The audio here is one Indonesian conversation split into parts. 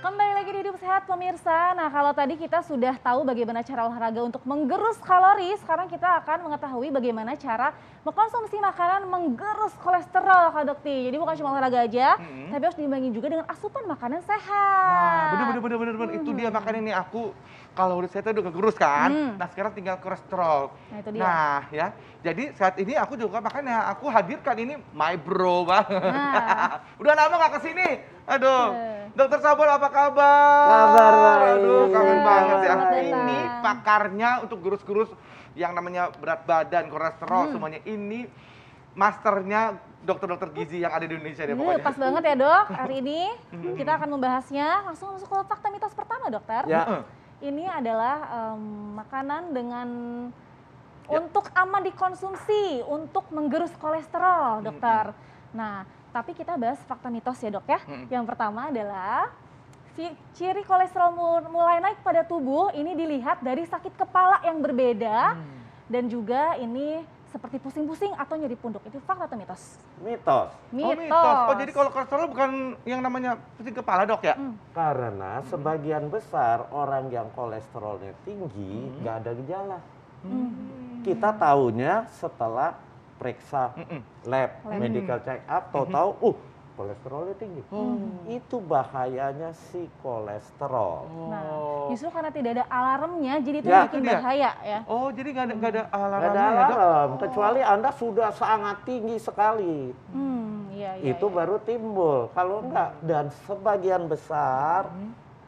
Kembali lagi di Hidup Sehat pemirsa. Nah, kalau tadi kita sudah tahu bagaimana cara olahraga untuk menggerus kalori, sekarang kita akan mengetahui bagaimana cara mengkonsumsi makanan menggerus kolesterol, Kak Dokti. Jadi bukan cuma olahraga aja, tapi harus diimbangi juga dengan asupan makanan sehat. Nah, bener. Itu dia makanya nih aku kalori saya tuh udah kegerus kan. Nah, sekarang tinggal kolesterol. Nah, itu dia. Nah, ya. Jadi saat ini aku juga makanya aku hadirkan ini my bro banget. Nah. Udah lama nggak kesini. Aduh. Dokter Sabul apa kabar? Kabar baik. Aduh, kangen banget ya. Selamat Ini datang. pakarnya untuk gerus-gerus yang namanya berat badan, kolesterol semuanya. Ini masternya dokter-dokter gizi yang ada di Indonesia deh pokoknya. Pas banget ya dok, hari ini kita akan membahasnya. Langsung masuk ke fakta mitos pertama dokter. Ya. Ini adalah makanan dengan untuk aman dikonsumsi, untuk menggerus kolesterol dokter. Nah, tapi kita bahas fakta mitos ya dok ya. Yang pertama adalah ciri kolesterol mulai naik pada tubuh ini dilihat dari sakit kepala yang berbeda dan juga ini seperti pusing-pusing atau nyeri punduk. Itu fakta atau mitos? Mitos. Oh, jadi kalau kolesterol bukan yang namanya pusing kepala dok ya? Karena sebagian besar orang yang kolesterolnya tinggi nggak ada gejala. Kita taunya setelah periksa lab, medical check up, tahu kolesterolnya tinggi. Itu bahayanya si kolesterol. Nah, justru karena tidak ada alarmnya, jadi itu Ya, bikin itu dia. bahaya ya. Oh, jadi nggak ada Nggak ada alarmnya ya dok? alarm, kecuali Anda sudah sangat tinggi sekali. Iya. Itu baru timbul. Kalau enggak, dan sebagian besar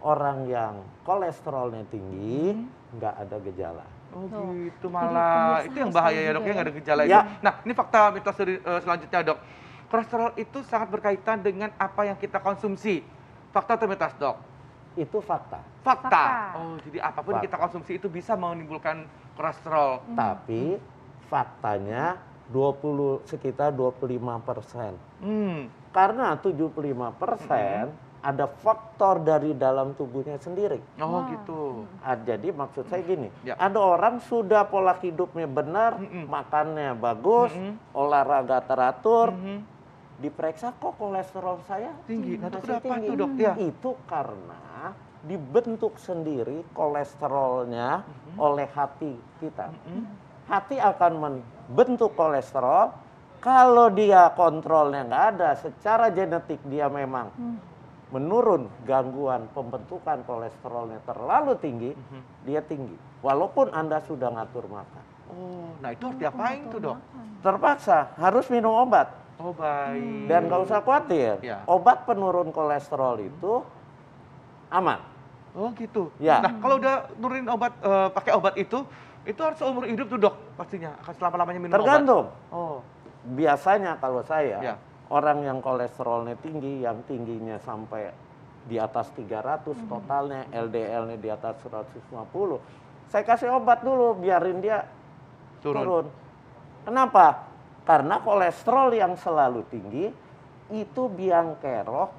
orang yang kolesterolnya tinggi nggak ada gejala. Oh Tuh. gitu Jadi malah. pemirsa Itu yang harus bahaya tahu ya dok, juga ya nggak ada ya. gejala Ya. itu. Nah, ini fakta mitos selanjutnya dok. Kolesterol itu sangat berkaitan dengan apa yang kita konsumsi. Fakta atau mitos dok? Itu fakta. Fakta. Fakta. Oh, jadi apapun yang kita Fakta. konsumsi itu bisa menimbulkan kolesterol. Tapi faktanya sekitar 25%. Karena 75% ada faktor dari dalam tubuhnya sendiri. Oh gitu. Jadi maksud saya gini, Ya. ada orang sudah pola hidupnya benar, makannya bagus, olahraga teratur, diperiksa kok kolesterol saya Tinggi. Nah, itu masih kenapa tinggi. tuh, Dok? Ya. Itu karena dibentuk sendiri kolesterolnya oleh hati kita. Hati akan membentuk kolesterol. Kalau dia kontrolnya nggak ada, secara genetik dia memang menurun, gangguan pembentukan kolesterolnya terlalu tinggi, dia tinggi. Walaupun Anda sudah ngatur makan. Oh, nah itu harus diapain tuh dok? Terpaksa harus minum obat. Oh baik. Dan nggak usah khawatir, Ya. obat penurun kolesterol itu aman. Oh gitu. Ya. Nah kalau udah nurunin obat, pakai obat itu harus seumur hidup tuh dok pastinya. Akan selama-lamanya minum Tergantung. obat. Oh. Biasanya kalau saya, Ya. orang yang kolesterolnya tinggi, yang tingginya sampai di atas 300 totalnya, LDL-nya di atas 150, saya kasih obat dulu, biarin dia turun. Kenapa? Karena kolesterol yang selalu tinggi, itu biang kerok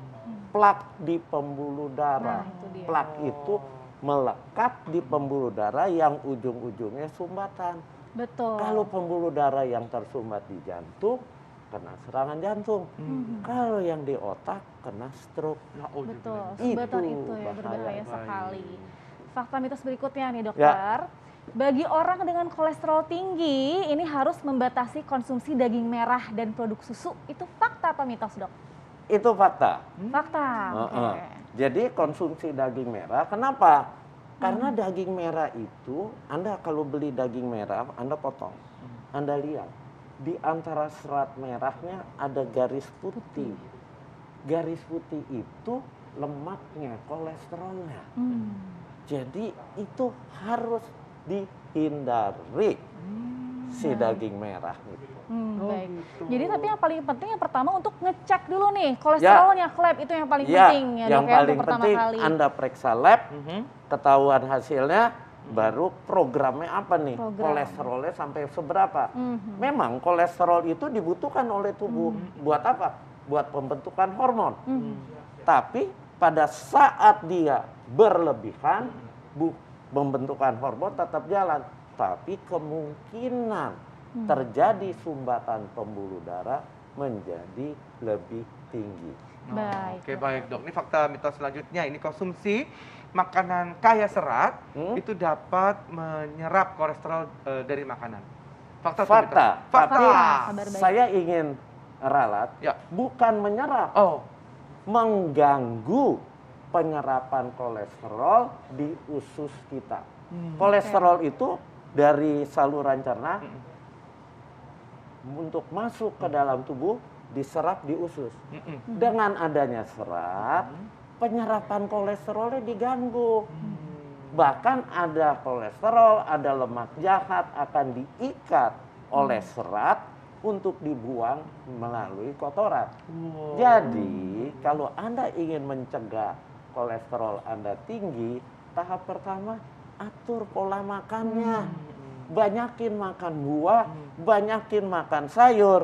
plak di pembuluh darah. Nah, itu dia. Plak itu melekat di pembuluh darah yang ujung-ujungnya sumbatan. Betul. Kalau pembuluh darah yang tersumbat di jantung, kena serangan jantung. Kalau yang di otak, kena stroke. Betul, Itu sebetul itu ya, bahaya. berbahaya sekali. Fakta mitos berikutnya nih Ya. dokter. Bagi orang dengan kolesterol tinggi, ini harus membatasi konsumsi daging merah dan produk susu. Itu fakta atau mitos dok? Itu fakta. Fakta. Heeh. Oke. Jadi konsumsi daging merah, kenapa? Karena daging merah itu, Anda kalau beli daging merah, Anda potong. Anda lihat, di antara serat merahnya ada garis putih. Garis putih itu lemaknya, kolesterolnya. Jadi itu harus dihindari si daging merah itu. Baik. gitu. Jadi tapi yang paling penting yang pertama untuk ngecek dulu nih kolesterolnya ke lab itu yang paling Ya, penting ya yang dok ya paling untuk pertama penting kali. Anda periksa lab, ketahuan hasilnya, baru programnya apa nih, Program. kolesterolnya sampai seberapa. Memang kolesterol itu dibutuhkan oleh tubuh. Buat apa? Buat pembentukan hormon. Tapi pada saat dia berlebihan, pembentukan hormon tetap jalan. Tapi kemungkinan terjadi sumbatan pembuluh darah menjadi lebih tinggi. Baik. Oke, baik dok. Ini fakta mitos selanjutnya. Ini konsumsi makanan kaya serat itu dapat menyerap kolesterol dari makanan. Fakta atau mitos? Fakta. Fakta. Tapi Kabar baik. saya ingin ralat, Ya. bukan menyerap, Oh, mengganggu penyerapan kolesterol di usus kita. Kolesterol itu dari saluran cerna untuk masuk ke dalam tubuh diserap di usus. Dengan adanya serat, penyerapan kolesterolnya diganggu. Bahkan ada kolesterol, ada lemak jahat akan diikat oleh serat untuk dibuang melalui kotoran. Jadi, kalau Anda ingin mencegah kolesterol Anda tinggi, tahap pertama atur pola makannya. Banyakin makan buah, banyakin makan sayur.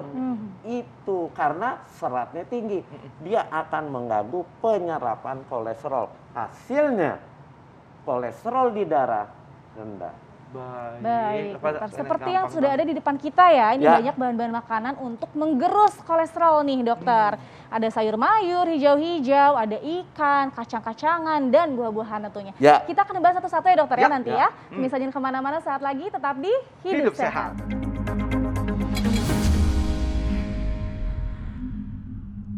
Itu karena seratnya tinggi. Dia akan mengganggu penyerapan kolesterol. Hasilnya kolesterol di darah rendah. Baik, Apa- dokter. ini Seperti gampang yang sudah banget. ada di depan kita ya, ini Ya. banyak bahan-bahan makanan untuk menggerus kolesterol nih dokter. Ada sayur mayur, hijau-hijau, ada ikan, kacang-kacangan, dan buah-buahan tentunya. Ya. Kita akan bahas satu-satu ya dokter ya Ya. nanti Ya. ya. Misalnya kemana-mana saat lagi, tetap di Hidup Sehat.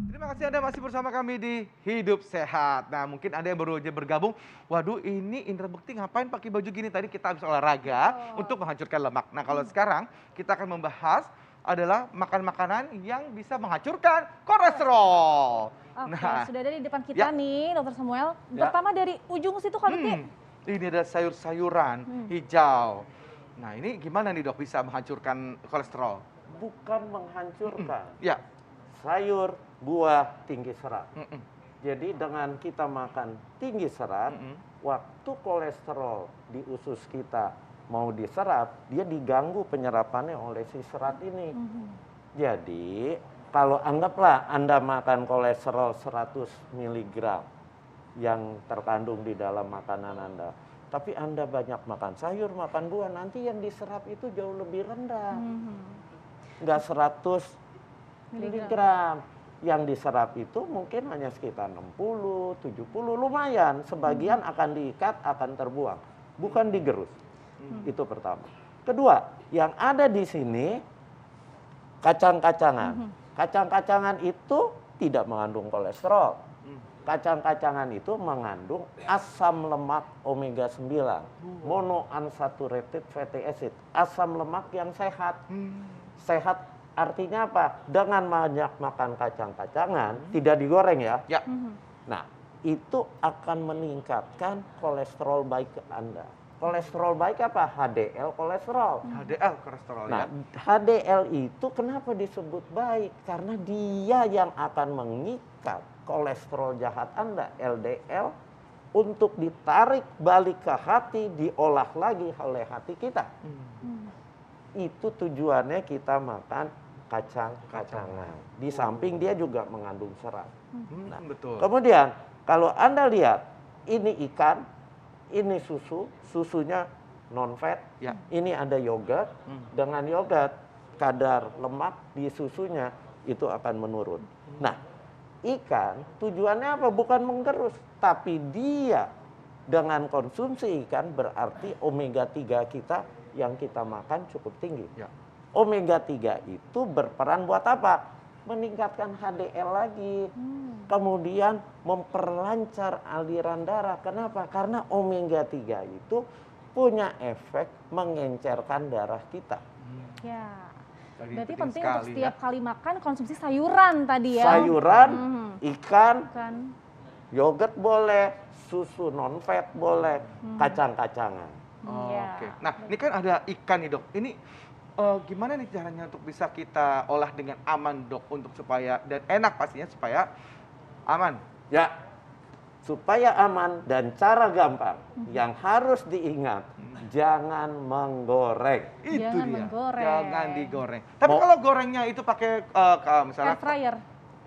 Terima kasih Anda masih bersama kami di Hidup Sehat. Nah, mungkin Anda yang baru aja bergabung, waduh ini Indra Bekti ngapain pakai baju gini? Tadi kita habis olahraga untuk menghancurkan lemak. Nah, kalau sekarang kita akan membahas adalah makan makanan yang bisa menghancurkan kolesterol. Oke, sudah ada di depan kita ya. nih dokter Samuel. Ya. Pertama dari ujung situ Kak Bekti. Ini ada sayur-sayuran hijau. Nah, ini gimana nih dok bisa menghancurkan kolesterol? Bukan menghancurkan. Ya. Sayur, buah, tinggi serat. Mm-mm. Jadi dengan kita makan tinggi serat, waktu kolesterol di usus kita mau diserap, dia diganggu penyerapannya oleh si serat ini. Jadi kalau anggaplah Anda makan kolesterol 100 mg yang terkandung di dalam makanan Anda, tapi Anda banyak makan sayur, makan buah, nanti yang diserap itu jauh lebih rendah. Nggak 100 miligram. Yang diserap itu mungkin hanya sekitar 60, 70, lumayan. Sebagian akan diikat, akan terbuang. Bukan digerus. Itu pertama. Kedua, yang ada di sini kacang-kacangan. Kacang-kacangan itu tidak mengandung kolesterol. Kacang-kacangan itu mengandung asam lemak omega 9, monounsaturated fatty acid, asam lemak yang sehat. Sehat artinya apa? Dengan banyak makan kacang-kacangan, tidak digoreng ya. Ya. Nah, itu akan meningkatkan kolesterol baik ke Anda. Kolesterol baik apa? HDL kolesterol. HDL kolesterol Nah, ya. HDL itu kenapa disebut baik? Karena dia yang akan mengikat kolesterol jahat Anda, LDL, untuk ditarik balik ke hati, diolah lagi oleh hati kita. Itu tujuannya kita makan kacang-kacangan. Di samping dia juga mengandung serat. Betul. Kemudian kalau Anda lihat ini ikan, ini susu, susunya non fat. Ya. Ini ada yogurt. Dengan yogurt kadar lemak di susunya itu akan menurun. Nah, ikan tujuannya apa? Bukan menggerus, tapi dia dengan konsumsi ikan berarti omega 3 kita yang kita makan cukup tinggi. Ya. Omega 3 itu berperan buat apa? Meningkatkan HDL lagi. Kemudian memperlancar aliran darah. Kenapa? Karena omega 3 itu punya efek mengencerkan darah kita. Ya. Tadi Berarti penting penting untuk sekali, setiap ya. kali makan konsumsi sayuran tadi ya. Sayuran, ikan, Kan. yogurt boleh, susu non fat boleh, kacang-kacangan. Ya. Oke. Nah, ini kan ada ikan nih dok. Ini gimana nih caranya untuk bisa kita olah dengan aman dok untuk supaya dan enak pastinya supaya aman. Ya, supaya aman dan cara gampang yang harus diingat, jangan menggoreng. Itu Jangan dia. menggoreng. Jangan digoreng. Tapi Mau- kalau gorengnya itu pakai misalnya Air fryer.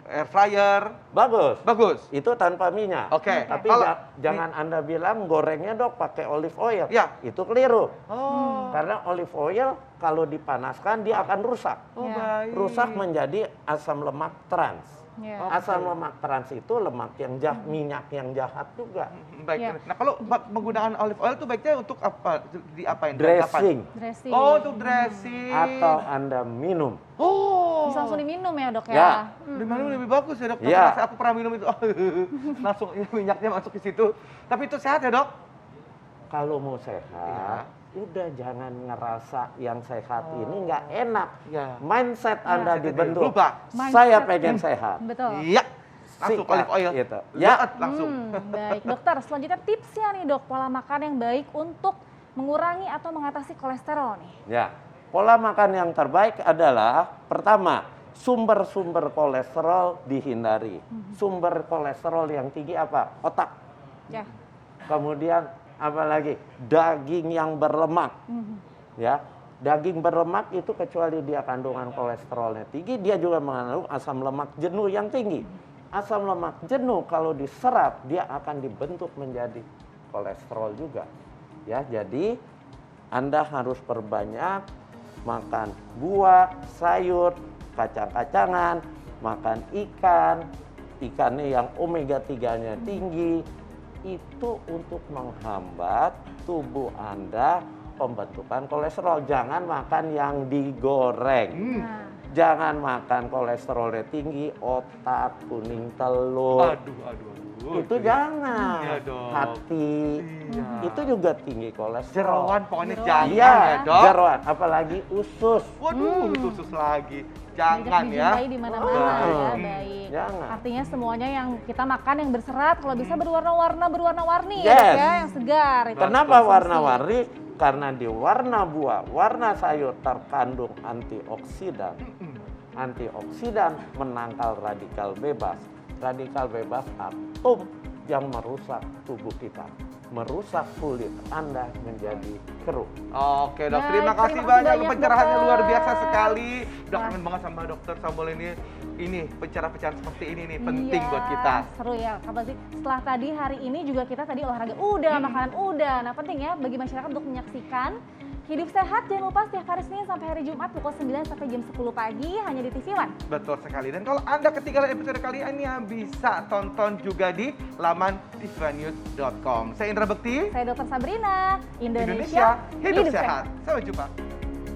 air fryer, Bagus. bagus. Itu tanpa minyak. Oke. Tapi Kalau- jangan Anda bilang gorengnya dok pakai olive oil. Ya. Itu keliru. Oh. Karena olive oil kalau dipanaskan dia akan rusak. Oh, Ya. baik. Rusak menjadi asam lemak trans. Ya. Asam lemak trans itu lemak yang jahat, minyak yang jahat juga. Baik. Ya. Nah, kalau penggunaan olive oil itu baiknya untuk apa? Diapain? Dressing Dressing. Oh, untuk dressing. atau Anda minum. Oh. Bisa langsung diminum ya dok ya? Ya. Di mana lebih bagus ya dok? Tapi Iya. rasa aku pernah minum itu, langsung minyaknya masuk ke situ. Tapi itu sehat ya dok? Kalau mau sehat, udah jangan ngerasa yang sehat ini nggak enak. Ya. Mindset Anda Mindset-nya dibentuk. dirubah. Saya Mindset. pengen sehat. Betul. Iya. Langsung Sikat, olive oil. gitu. Ya. Ya. Langsung. Baik dokter, selanjutnya tipsnya nih dok, pola makan yang baik untuk mengurangi atau mengatasi kolesterol nih. Ya, pola makan yang terbaik adalah pertama, sumber-sumber kolesterol dihindari. Sumber kolesterol yang tinggi apa? Otak. Ya. Kemudian apa lagi? Daging yang berlemak. Ya, daging berlemak itu kecuali dia kandungan kolesterolnya tinggi, dia juga mengandung asam lemak jenuh yang tinggi. Asam lemak jenuh kalau diserap dia akan dibentuk menjadi kolesterol juga. Ya, jadi Anda harus perbanyak makan buah, sayur, kacang-kacangan, makan ikan, ikannya yang omega 3-nya tinggi. Itu untuk menghambat tubuh Anda pembentukan kolesterol. Jangan makan yang digoreng. Nah, Jangan makan kolesterolnya tinggi, otak, kuning telur. Aduh. Itu jangan. Iya, Dok. Hati. Iya. Itu juga tinggi kolesterol. Jeroan pokoknya Jeroan. jangan Iya, ya dok. jeroan. Apalagi usus. Waduh, itu sus lagi. banyak Jangan ya. dijumpai di mana-mana ya, Jangan. baik. Jangan. Artinya semuanya yang kita makan yang berserat, kalau bisa berwarna-warna, berwarna-warni ya Yes. dok ya, yang segar. Itu Kenapa konsumsi. warna-warni? Karena di warna buah, warna sayur terkandung antioksidan. Antioksidan menangkal radikal bebas. Radikal bebas atom yang merusak tubuh kita. Merusak kulit Anda menjadi keruh. Oke dok, Baik, terima kasih terima kasih banyak. banyak, Pencerahannya dokter. luar biasa sekali. Udah Wah. kangen banget sama dokter Sambol ini. Ini pencerahan seperti ini nih penting Iya, buat kita. Seru ya, apalagi setelah tadi hari ini juga kita tadi olahraga udah, makanan udah. Nah penting ya bagi masyarakat untuk menyaksikan Hidup Sehat, jangan lupa setiap hari Senin sampai hari Jumat pukul 9 sampai jam 10 pagi hanya di TV One. Betul sekali. Dan kalau Anda ketinggalan episode kali ini bisa tonton juga di laman tvnews.com. Saya Indra Bekti. Saya Dr. Sabrina, Indonesia hidup sehat. Sampai jumpa.